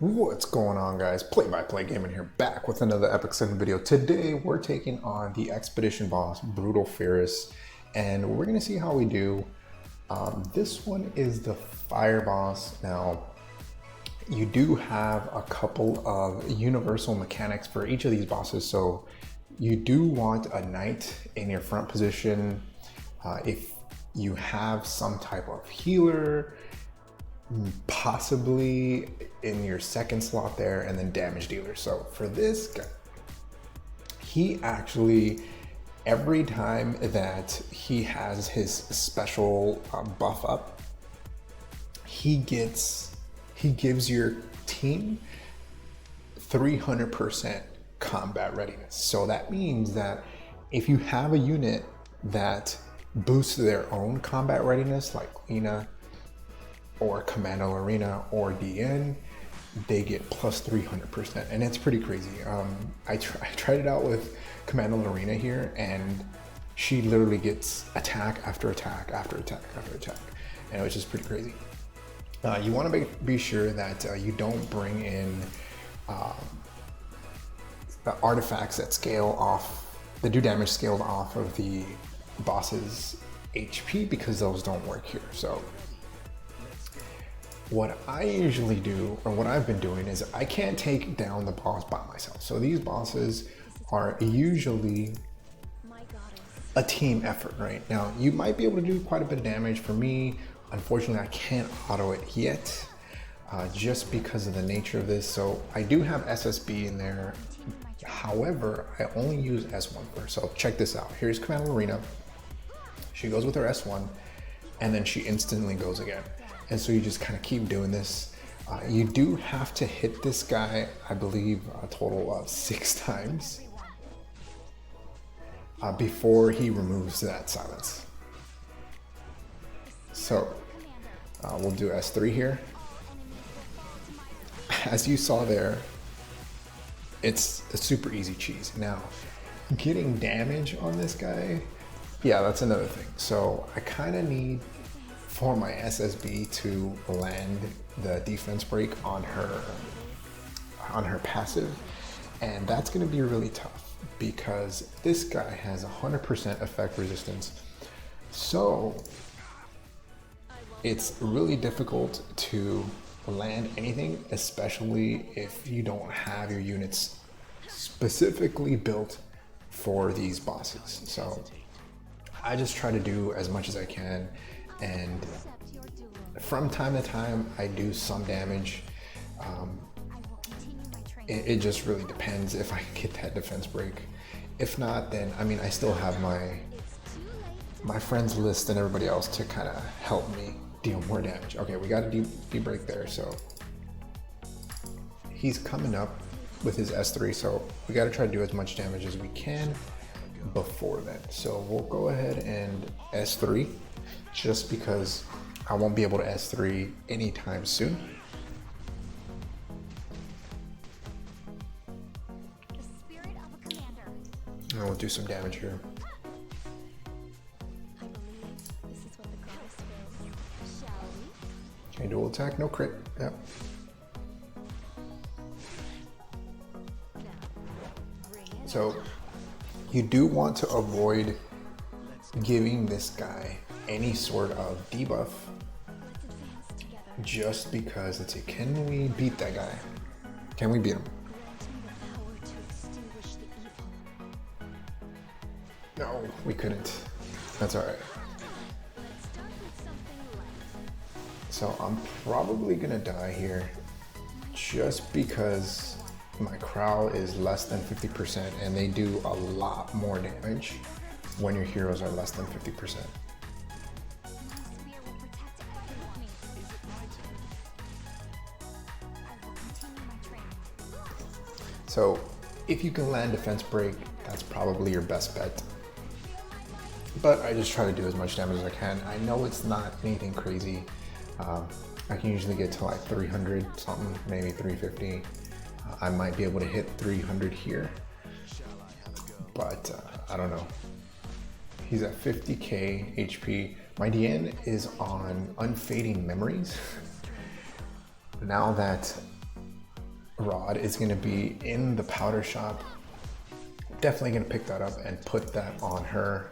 What's going on, guys? PlaybyPlayGaming here, back with another epic 7 video. Today we're taking on the expedition boss, Brutal Pherus, and we're gonna see how we do. This one is the fire boss. Now, you do have a couple of universal mechanics for each of these bosses, so you do want a knight in your front position. If you have some type of healer, possibly in your second slot there, and then damage dealer. So for this guy, he actually, every time that he has his special buff up, he gives your team 300% combat readiness. So that means that if you have a unit that boosts their own combat readiness, like Lina or Commando Arena or DN, they get plus 300%, and it's pretty crazy. I tried it out with Commando Arena here, and she literally gets attack after attack after attack after attack, and it was just pretty crazy. You want to be sure that you don't bring in artifacts that scale off, that do damage scaled off of the boss's HP, because those don't work here. So what I usually do, or what I've been doing, is I can't take down the boss by myself. So these bosses are usually a team effort, right? Now, you might be able to do quite a bit of damage. For me, unfortunately, I can't auto it yet, just because of the nature of this. So I do have SSB in there. However, I only use S1 first. So check this out. Here's Commando Arena. She goes with her S1, and then she instantly goes again. And so you just kind of keep doing this. You do have to hit this guy, I believe, a total of 6 times before he removes that silence. So we'll do S3 here. As you saw there, it's a super easy cheese. Now, getting damage on this guy, yeah, that's another thing. So I kind of need for my SSB to land the defense break on her passive, and that's going to be really tough because this guy has 100% effect resistance. So it's really difficult to land anything, especially if you don't have your units specifically built for these bosses. So I just try to do as much as I can, and from time to time I do some damage. It just really depends if I can get that defense break. If not, then I mean, I still have my friends list and everybody else to kind of help me deal more damage. Okay, we got a D break there, so he's coming up with his S3, so we got to try to do as much damage as we can before then. So we'll go ahead and S3, just because I won't be able to S3 anytime soon. And we'll do some damage here. Okay, dual attack, no crit. Yep. So you do want to avoid giving this guy any sort of debuff, just because let's see, can we beat that guy? Can we beat him? No, we couldn't. That's all right. So I'm probably gonna die here, just because my Crow is less than 50%, and they do a lot more damage when your heroes are less than 50%. So if you can land defense break, that's probably your best bet. But I just try to do as much damage as I can. I know it's not anything crazy. I can usually get to like 300 something, maybe 350. I might be able to hit 300 here, but I don't know. He's at 50k HP. My DN is on Unfading Memories. Now that rod is going to be in the powder shop. Definitely going to pick that up and put that on her,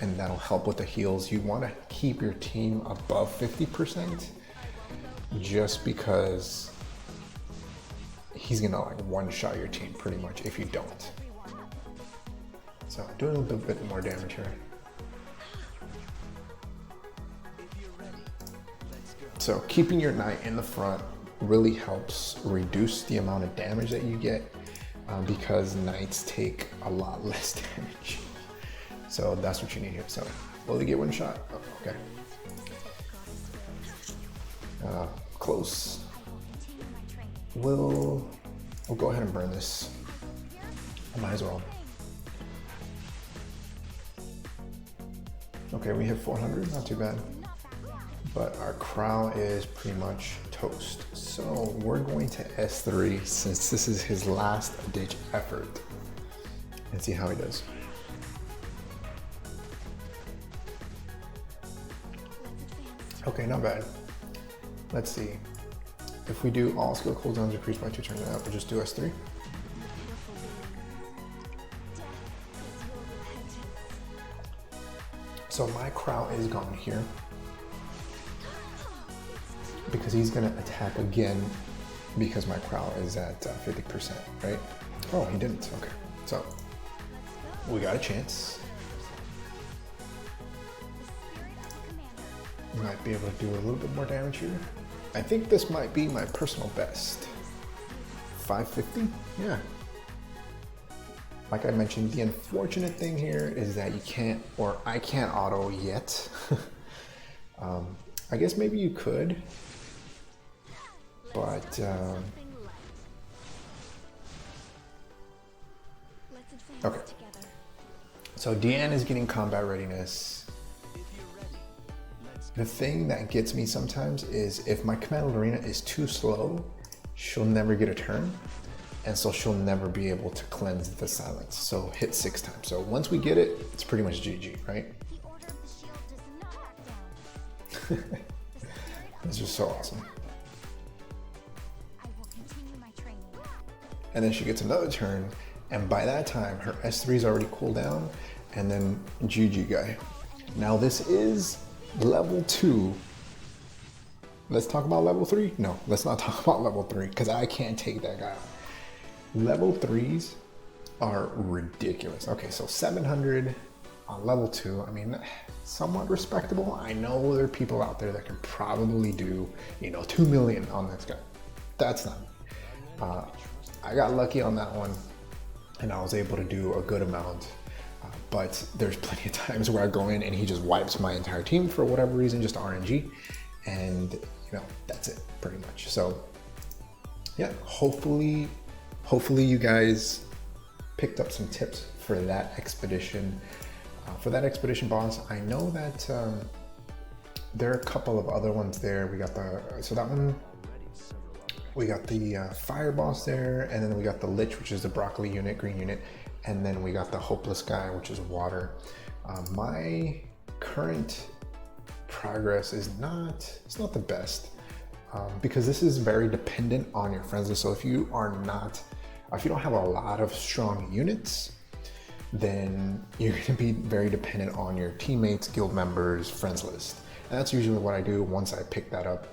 and that'll help with the heals. You want to keep your team above 50% just because he's going to like one-shot your team pretty much if you don't. So doing a little bit more damage here. So keeping your knight in the front really helps reduce the amount of damage that you get because knights take a lot less damage. So that's what you need here. So will they get one shot? Oh, okay. Close. We'll go ahead and burn this. I might as well. Okay, we hit 400, not too bad. But our crow is pretty much toast. So we're going to S3 since this is his last ditch effort and see how he does. Okay, not bad. Let's see. If we do all skill cooldowns increase by 2 turns, we'll just do S3. So my crow is gone here because he's gonna attack again because my crow is at 50%, right? Oh, he didn't, okay. So we got a chance. Might be able to do a little bit more damage here. I think this might be my personal best. 550, yeah. Like I mentioned, the unfortunate thing here is that you can't, or I can't auto yet. I guess maybe you could, but okay. So Deanne is getting combat readiness. The thing that gets me sometimes is if my command arena is too slow, she'll never get a turn. And so she'll never be able to cleanse the silence. So hit 6 times. So once we get it, it's pretty much GG, right? This is so awesome. And then she gets another turn, and by that time, her S3 is already cooled down, and then GG guy. Now this is level 2. Let's talk about level 3? No, let's not talk about level 3, because I can't take that guy out. Level 3s are ridiculous. Okay, so 700 on level 2, I mean, somewhat respectable. I know there are people out there that can probably do, 2 million on this guy. That's not me. I got lucky on that one, and I was able to do a good amount. But there's plenty of times where I go in and he just wipes my entire team for whatever reason, just RNG, and that's it pretty much. So yeah, hopefully you guys picked up some tips for that expedition. For that expedition boss, I know that there are a couple of other ones there. We got that one. We got the fire boss there, and then we got the lich, which is the broccoli unit, green unit, and then we got the hopeless guy, which is water. My current progress is not the best because this is very dependent on your friends list. So if you don't have a lot of strong units, then you're going to be very dependent on your teammates, guild members, friends list. And that's usually what I do. Once I pick that up,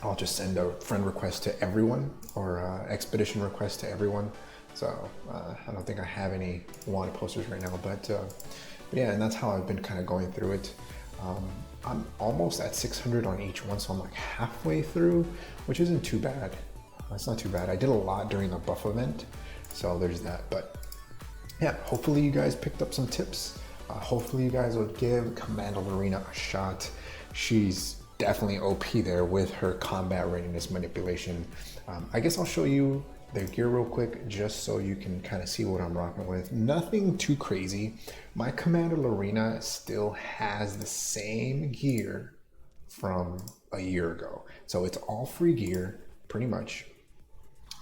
I'll just send a friend request to everyone, or expedition request to everyone. So I don't think I have any wanted posters right now, but yeah, and that's how I've been kind of going through it. I'm almost at 600 on each one, so I'm like halfway through, which isn't too bad. That's not too bad. I did a lot during the buff event, so there's that. But yeah, hopefully you guys picked up some tips. Hopefully you guys will give Commander Arena a shot. She's definitely OP there with her combat readiness manipulation. I guess I'll show you the gear real quick just so you can kind of see what I'm rocking with. Nothing too crazy. My Commander Arena still has the same gear from a year ago. So it's all free gear, pretty much.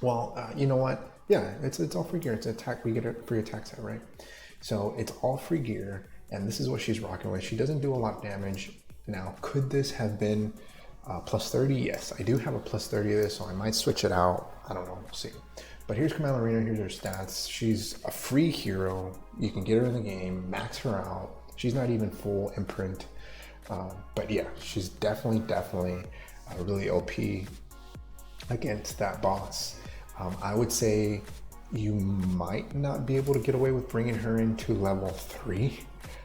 Well, you know what? Yeah, it's all free gear. It's attack. We get a free attack set, right? So it's all free gear, and this is what she's rocking with. She doesn't do a lot of damage. Now, could this have been Plus 30, yes, I do have a plus 30 of this, so I might switch it out. I don't know, we'll see. But here's Camellarina, here's her stats. She's a free hero. You can get her in the game, max her out. She's not even full imprint. But yeah, she's definitely really OP against that boss. I would say you might not be able to get away with bringing her into level 3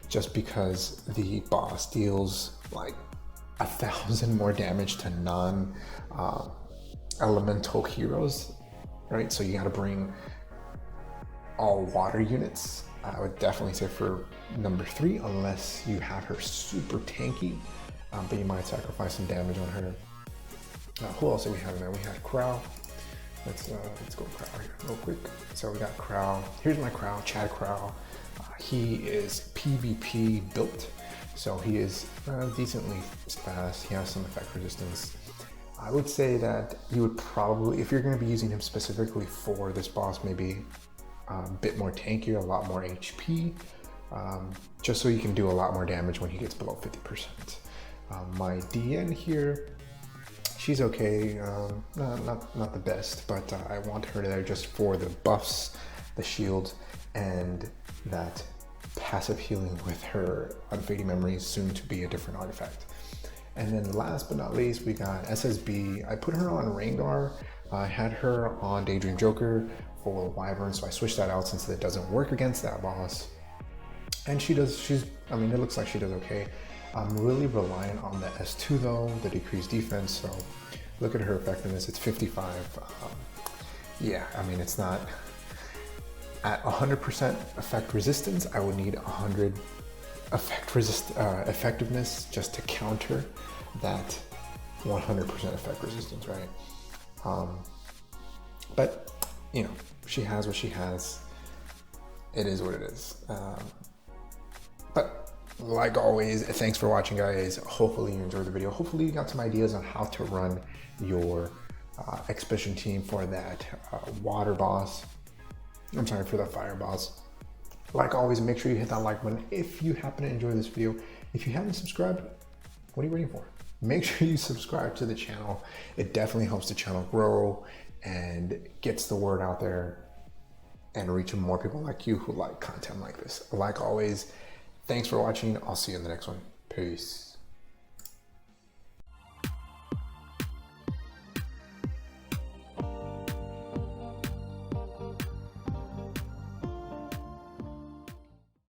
just because the boss deals like 1,000 more damage to non-elemental heroes, right? So you got to bring all water units. I would definitely say for number 3, unless you have her super tanky, but you might sacrifice some damage on her. Who else do we have in there? We have Crow. Let's go to Crow here real quick. So we got Crow. Here's my Crow, Chad Crow. He is PvP built, so he is decently fast. He has some effect resistance. I would say that you would probably, if you're going to be using him specifically for this boss, maybe a bit more tankier, a lot more HP, just so you can do a lot more damage when he gets below 50%. My DN here, she's okay, not the best, but I want her there just for the buffs, the shield, and that passive healing with her Unfading Memories, soon to be a different artifact. And then last but not least, we got SSB. I put her on Rengar. I had her on Daydream Joker for Wyvern, so I switched that out since it doesn't work against that boss. And I mean, it looks like she does okay. I'm really reliant on the S2 though, the decreased defense, so look at her effectiveness, it's 55. Yeah, I mean, it's not, at 100% effect resistance, I would need 100 effectiveness just to counter that 100% effect resistance, right? But, you know, she has what she has. It is what it is. But like always, thanks for watching, guys. Hopefully you enjoyed the video. Hopefully you got some ideas on how to run your expedition team for that water boss. I'm sorry, for the fire boss. Like always, make sure you hit that like button if you happen to enjoy this video. If you haven't subscribed, what are you waiting for? Make sure you subscribe to the channel. It definitely helps the channel grow and gets the word out there and reaching more people like you who like content like this. Like always, thanks for watching. I'll see you in the next one. Peace.